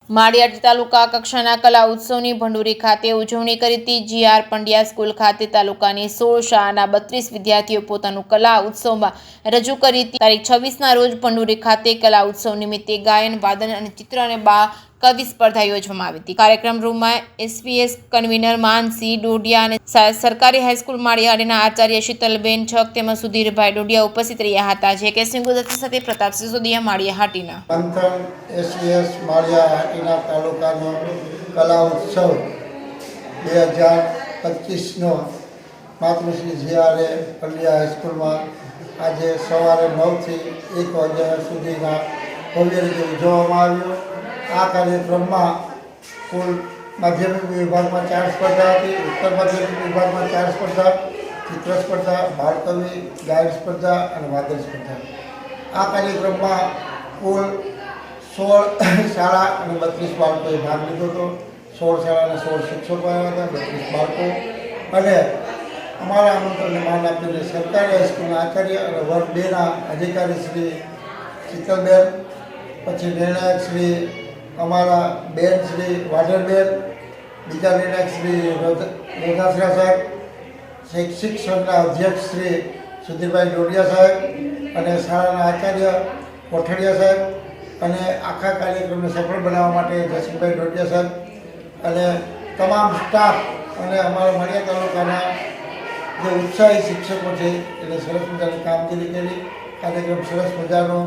માળિયાદ તાલુકા કક્ષાના કલા ઉત્સવની ભંડોરી ખાતે ઉજવણી કરી હતી। GR પંડ્યા સ્કૂલ ખાતે તાલુકાની 16 શાળાના 32 વિદ્યાર્થીઓ પોતાનું કલા ઉત્સવમાં રજૂ કરી હતી। તારીખ 26ના રોજ ભંડોરી ખાતે કલા ઉત્સવ નિમિત્તે ગાયન, વાદન અને ચિત્ર અને કવિ સ્પર્ધા યોજવામાં આવી હતી। કાર્યક્રમ રૂમમાં SVS કન્વીનર માનસિંહ ડોડિયા અને સરકારી હાઈસ્કૂલ માળિયાદના આચાર્ય શીતલબેન છક તેમજ સુધીરભાઈ ડોડિયા ઉપસ્થિત રહ્યા હતા। જે કે સિંહ ગુજરાતી સાથે પ્રતાપસિંહ સોદિયા, માળિયાહાટીના મંથન SVS માળિયાહાટીના તાલુકાનો કલા ઉત્સવ 2025નો માતૃશ્રી GR પંડ્યા હાઈસ્કૂલમાં આજે સવારે 9થી 1 વાગ્યા સુધીના ભવ્ય રીતે ઉજવવામાં આવ્યો। આ કાર્યક્રમમાં કુલ માધ્યમિક વિભાગમાં 4 સ્પર્ધા હતી, ઉત્તર માધ્યમિક વિભાગમાં 4 સ્પર્ધા, ચિત્ર સ્પર્ધા, બાળકવિ, ગાયન સ્પર્ધા અને વાદન સ્પર્ધા। આ કાર્યક્રમમાં કુલ 16 શાળા અને 32 બાળકોએ ભાગ લીધો હતો। 16 શાળા અને 16 શિક્ષકો આવ્યા હતા, 32 બાળકો અને અમારા આમંત્રણને માન આપીને સરકારી હાઈસ્કૂલના આચાર્ય અને વર્ગ 2ના અધિકારી શ્રી શીતલબેન, પછી નિર્ણાયક શ્રી અમારા બેન શ્રી વાઢેરબેન, બીજા નિર્ણાયક શ્રી રોધાસરા સાહેબ, શૈક્ષિક સંઘના અધ્યક્ષ શ્રી સુધીરભાઈ ડોડિયા સાહેબ અને શાળાના આચાર્ય કોઠડિયા સાહેબ અને આખા કાર્યક્રમને સફળ બનાવવા માટે જસીભાઈ ડોડિયા સાહેબ અને તમામ સ્ટાફ અને અમારા માળિયા તાલુકાના જે ઉત્સાહી શિક્ષકો છે એને સરસ મજાની કામગીરી કરી। કાર્યક્રમ સરસ મજાનો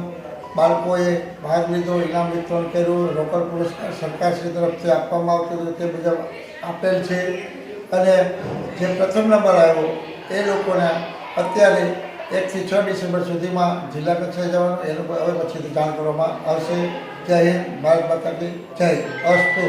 બાળકોએ ભાગ લીધો, ઇનામ વિતરણ કર્યું, રોકડ પુરસ્કાર સરકારશ્રી તરફથી આપવામાં આવતો હતો તે મુજબ આપેલ છે અને જે પ્રથમ નંબર આવ્યો એ લોકોને અત્યારે 1થી 6 ડિસેમ્બર સુધીમાં જિલ્લા કક્ષાએ જવાનું એ લોકો હવે પછીથી જાણ કરવામાં આવશે। જય હિન્દ, ભારત માતા કી જય, અસ્તુ।